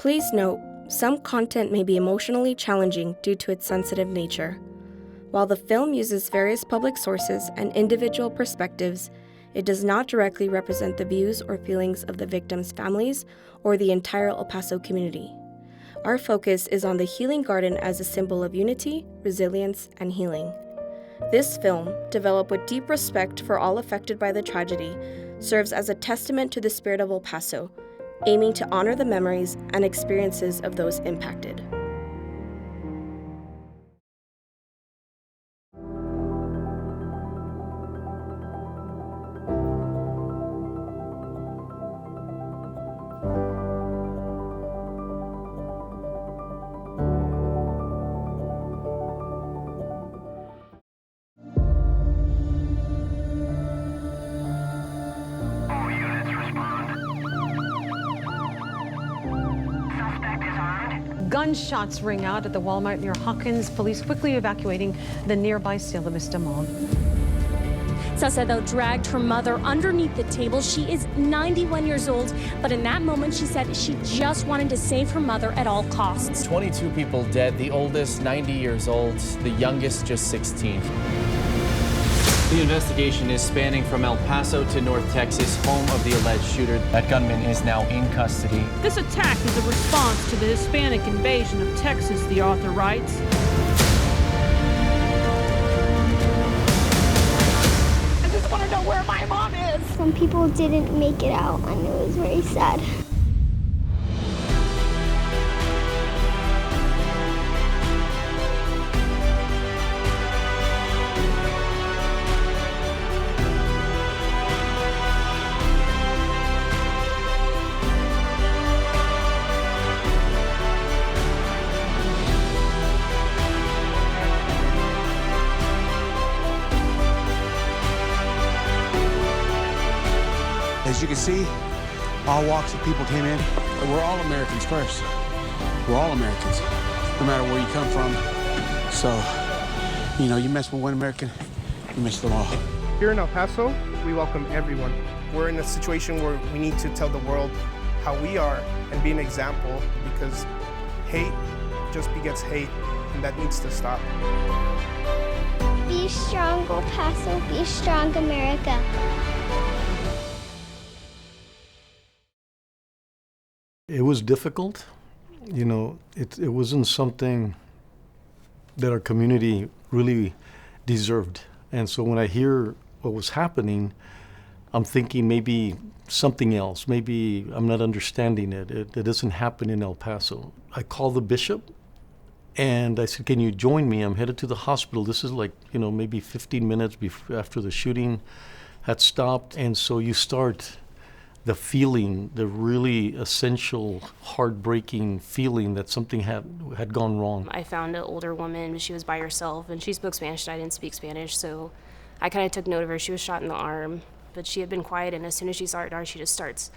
Please note, some content may be emotionally challenging due to its sensitive nature. While the film uses various public sources and individual perspectives, it does not directly represent the views or feelings of the victims' families or the entire El Paso community. Our focus is on the Healing Garden as a symbol of unity, resilience, and healing. This film, developed with deep respect for all affected by the tragedy, serves as a testament to the spirit of El Paso, aiming to honor the memories and experiences of those impacted. Gunshots ring out at the Walmart near Hawkins. Police quickly evacuating the nearby Sierra Vista Mall. Sasa, though, dragged her mother underneath the table. She is 91 years old, but in that moment, she said she just wanted to save her mother at all costs. 22 people dead, the oldest 90 years old, the youngest just 16. The investigation is spanning from El Paso to North Texas, home of the alleged shooter. That gunman is now in custody. This attack is a response to the Hispanic invasion of Texas, the author writes. I just want to know where my mom is. Some people didn't make it out, and it was very sad. As you can see, all walks of people came in. We're all Americans first. We're all Americans, no matter where you come from. So, you mess with one American, you mess with them all. Here in El Paso, we welcome everyone. We're in a situation where we need to tell the world how we are and be an example, because hate just begets hate, and that needs to stop. Be strong, El Paso. Be strong, America. It was difficult. It wasn't something that our community really deserved. And so when I hear what was happening, I'm thinking maybe something else. Maybe I'm not understanding it. It doesn't happen in El Paso. I called the bishop and I said, can you join me? I'm headed to the hospital. This is maybe 15 minutes after the shooting had stopped. And so you start the feeling, the really essential, heartbreaking feeling that something had gone wrong. I found an older woman. She was by herself, and she spoke Spanish, and I didn't speak Spanish, so I kind of took note of her. She was shot in the arm, but she had been quiet, and as soon as she saw her daughter, she just starts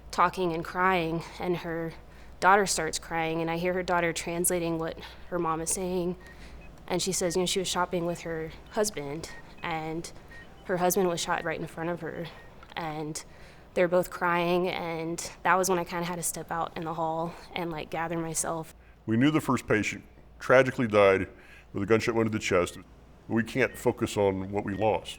talking and crying, and her daughter starts crying, and I hear her daughter translating what her mom is saying, and she says, she was shopping with her husband, and her husband was shot right in front of her, and they're both crying, and that was when I kind of had to step out in the hall and gather myself. We knew the first patient tragically died with a gunshot wound to the chest. We can't focus on what we lost.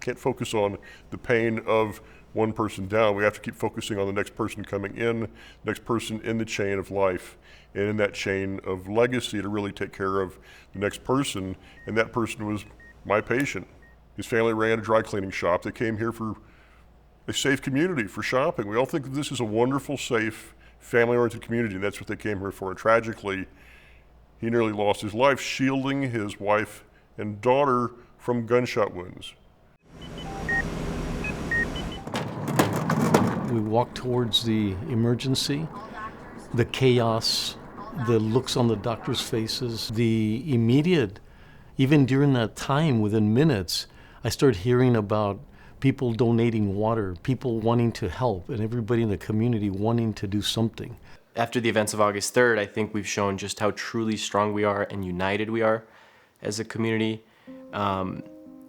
Can't focus on the pain of one person down. We have to keep focusing on the next person coming in, next person in the chain of life, and in that chain of legacy to really take care of the next person. And that person was my patient. His family ran a dry cleaning shop. They came here for a safe community, for shopping. We all think that this is a wonderful, safe, family-oriented community, and that's what they came here for. And tragically, he nearly lost his life shielding his wife and daughter from gunshot wounds. We walked towards the emergency, the chaos, the looks on the doctors' faces, the immediate, even during that time, within minutes, I started hearing about people donating water, people wanting to help, and everybody in the community wanting to do something. After the events of August 3rd, I think we've shown just how truly strong we are and united we are as a community.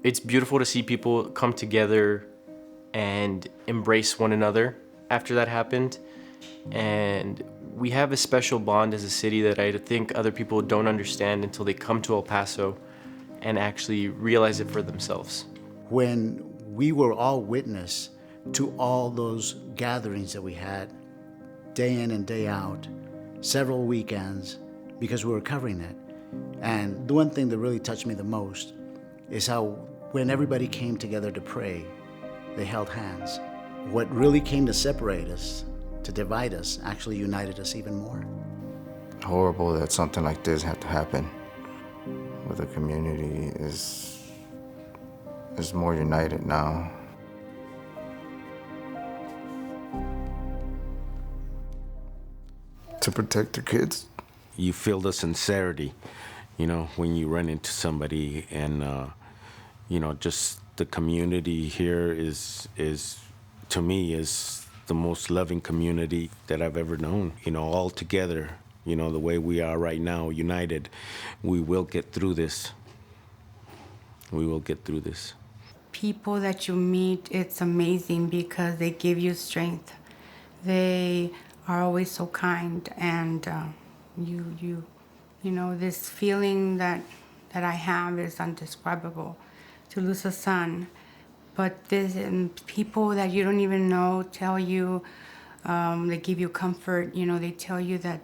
It's beautiful to see people come together and embrace one another after that happened. And We have a special bond as a city that I think other people don't understand until they come to El Paso and actually realize it for themselves. When we were all witness to all those gatherings that we had, day in and day out, several weekends, because we were covering it. And the one thing that really touched me the most is how when everybody came together to pray, they held hands. What really came to separate us, to divide us, actually united us even more. Horrible that something like this had to happen. But the community is more united now. To protect the kids. You feel the sincerity, you know, when you run into somebody, and you know, just the community here is to me is the most loving community that I've ever known. You know, all together, you know, the way we are right now, united, we will get through this. We will get through this. People that you meet, it's amazing because they give you strength. They are always so kind, and you know, this feeling that I have is indescribable. To lose a son, but this people that you don't even know tell you, they give you comfort. You know, they tell you that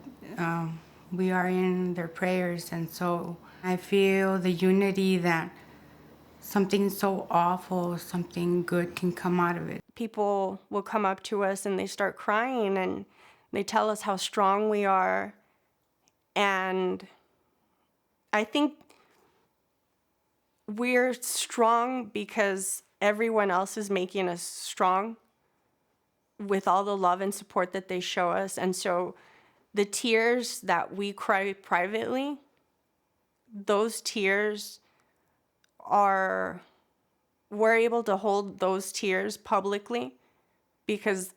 we are in their prayers, and so I feel the unity that something so awful, something good can come out of it. People will come up to us and they start crying and they tell us how strong we are. And I think we're strong because everyone else is making us strong with all the love and support that they show us. And so the tears that we cry privately, those tears we're able to hold those tears publicly because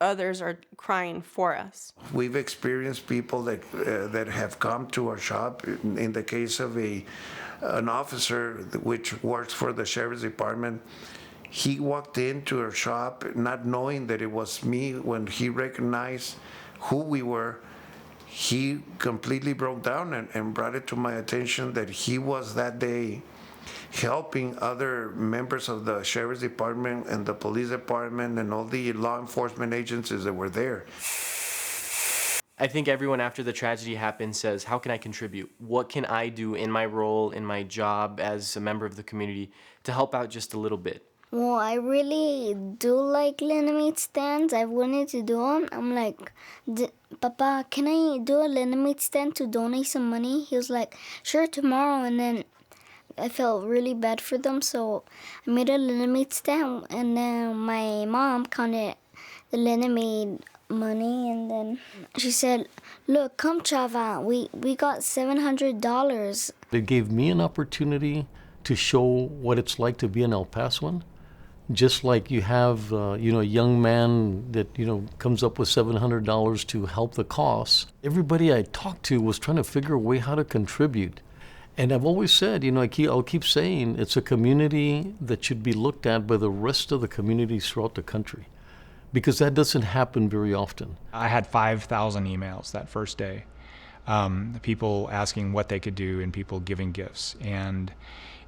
others are crying for us. We've experienced people that have come to our shop. In the case of an officer which works for the sheriff's department, he walked into our shop not knowing that it was me. When he recognized who we were, he completely broke down and brought it to my attention that he was that day helping other members of the sheriff's department and the police department and all the law enforcement agencies that were there. I think everyone after the tragedy happened says, how can I contribute? What can I do in my role, in my job as a member of the community to help out just a little bit? Well, I really do like lemonade stands. I wanted to do them. I'm like, Papa, can I do a lemonade stand to donate some money? He was like, sure, tomorrow. And then I felt really bad for them, so I made a lemonade stand. And then my mom counted the lemonade money, and then she said, look, come Chava, we got $700. It gave me an opportunity to show what it's like to be an El Pasoan. Just like you have, a young man that, comes up with $700 to help the costs. Everybody I talked to was trying to figure a way how to contribute. And I've always said, I'll keep saying, it's a community that should be looked at by the rest of the communities throughout the country, because that doesn't happen very often. I had 5,000 emails that first day, people asking what they could do and people giving gifts. And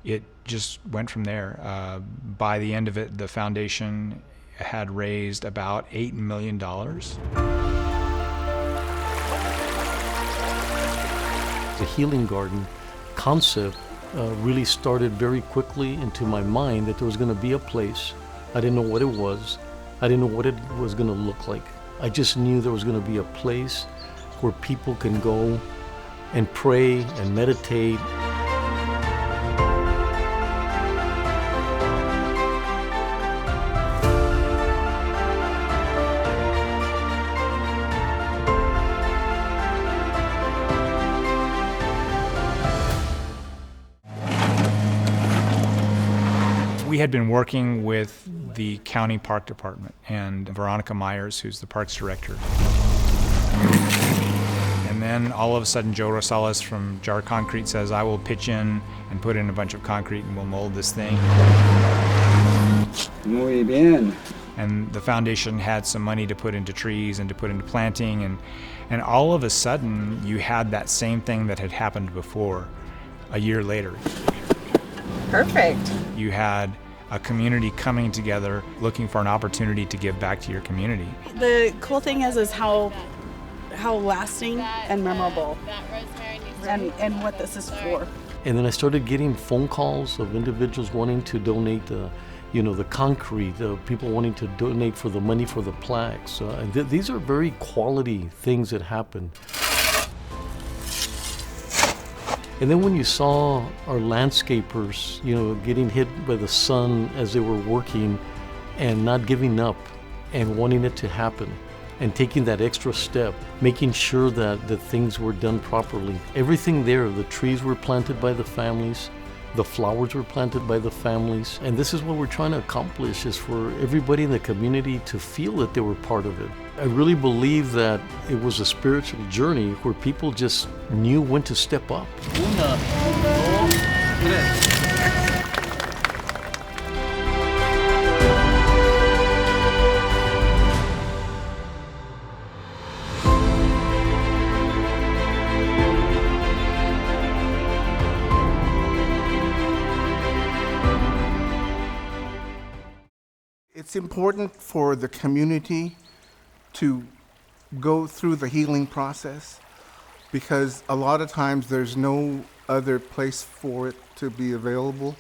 it just went from there. By the end of it, the foundation had raised about $8 million. The Healing Garden concept really started very quickly into my mind that there was going to be a place. I didn't know what it was. I didn't know what it was going to look like. I just knew there was going to be a place where people can go and pray and meditate. We had been working with the county park department and Veronica Myers, who's the parks director. And then all of a sudden Joe Rosales from Jar Concrete says, I will pitch in and put in a bunch of concrete and we'll mold this thing. Muy bien. And the foundation had some money to put into trees and to put into planting, and all of a sudden you had that same thing that had happened before a year later. Perfect. You had a community coming together looking for an opportunity to give back to your community. The cool thing is how lasting and memorable and what this is for. And then I started getting phone calls of individuals wanting to donate the concrete, people wanting to donate for the money for the plaques. And these are very quality things that happen. And then when you saw our landscapers, getting hit by the sun as they were working and not giving up and wanting it to happen and taking that extra step, making sure that things were done properly. Everything there, the trees were planted by the families, the flowers were planted by the families, and this is what we're trying to accomplish, is for everybody in the community to feel that they were part of it. I really believe that it was a spiritual journey where people just knew when to step up. It's important for the community to go through the healing process, because a lot of times there's no other place for it to be available.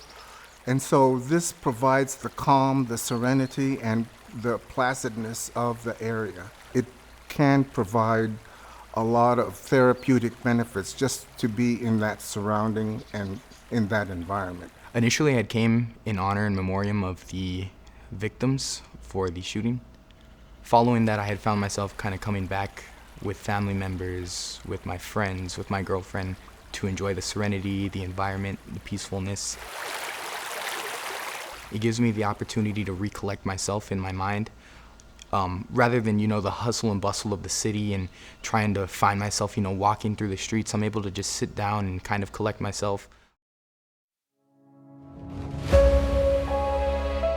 And so this provides the calm, the serenity, and the placidness of the area. It can provide a lot of therapeutic benefits just to be in that surrounding and in that environment. Initially, I came in honor and memoriam of the victims for the shooting. Following that, I had found myself kind of coming back with family members, with my friends, with my girlfriend, to enjoy the serenity, the environment, the peacefulness. It gives me the opportunity to recollect myself in my mind, rather than, the hustle and bustle of the city and trying to find myself, walking through the streets. I'm able to just sit down and kind of collect myself.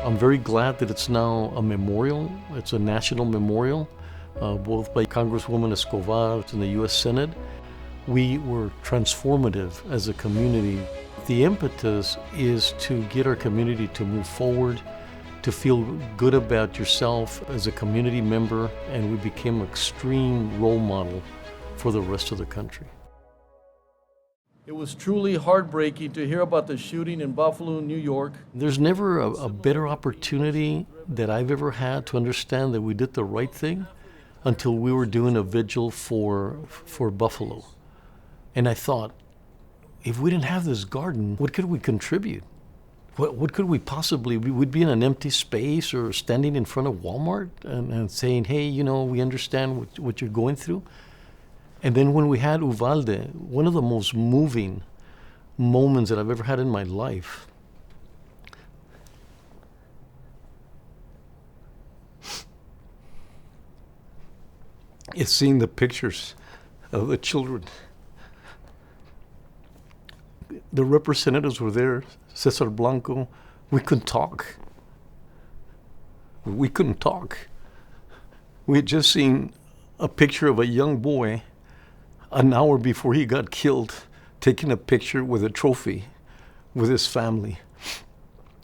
I'm very glad that it's now a memorial. It's a national memorial, both by Congresswoman Escobar in the U.S. Senate. We were transformative as a community. The impetus is to get our community to move forward, to feel good about yourself as a community member, and we became an extreme role model for the rest of the country. It was truly heartbreaking to hear about the shooting in Buffalo, New York. There's never a better opportunity that I've ever had to understand that we did the right thing until we were doing a vigil for Buffalo. And I thought, if we didn't have this garden, what could we contribute? What could we possibly, we'd be in an empty space or standing in front of Walmart and saying, hey, we understand what you're going through. And then when we had Uvalde, one of the most moving moments that I've ever had in my life, is seeing the pictures of the children. The representatives were there, Cesar Blanco. We couldn't talk. We couldn't talk. We had just seen a picture of a young boy an hour before he got killed, taking a picture with a trophy with his family.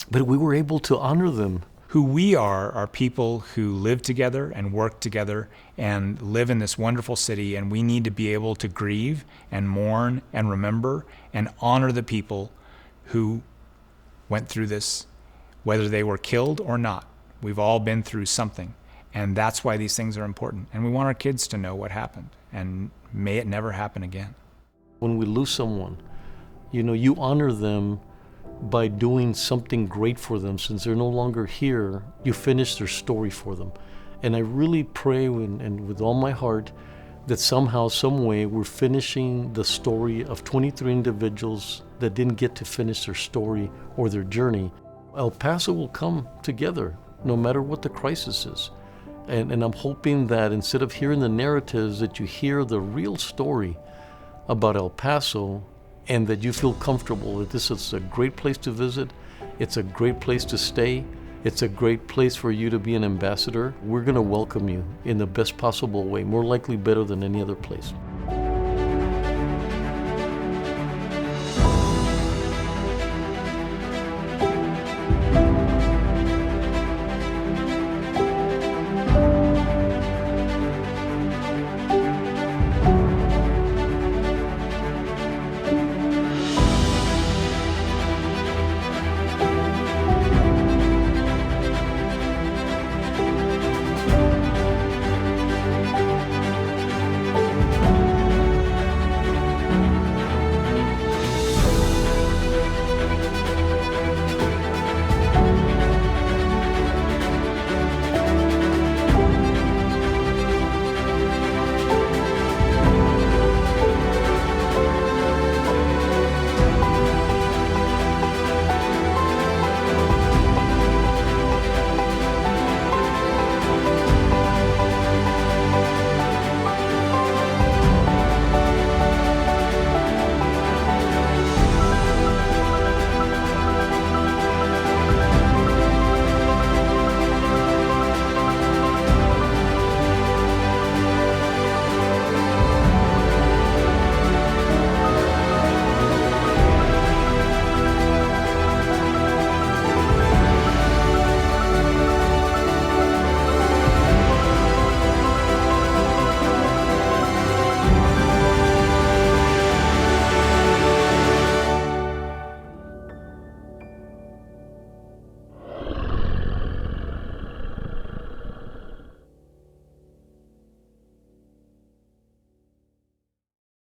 But we were able to honor them. Who we are people who live together and work together and live in this wonderful city, and we need to be able to grieve and mourn and remember and honor the people who went through this, whether they were killed or not. We've all been through something, and that's why these things are important. And we want our kids to know what happened, and may it never happen again. When we lose someone, you honor them by doing something great for them. Since they're no longer here, you finish their story for them. And I really pray and with all my heart that somehow, some way, we're finishing the story of 23 individuals that didn't get to finish their story or their journey. El Paso will come together no matter what the crisis is. And I'm hoping that instead of hearing the narratives, that you hear the real story about El Paso, and that you feel comfortable that this is a great place to visit, it's a great place to stay, It's a great place for you to be an ambassador. We're going to welcome you in the best possible way, more likely better than any other place.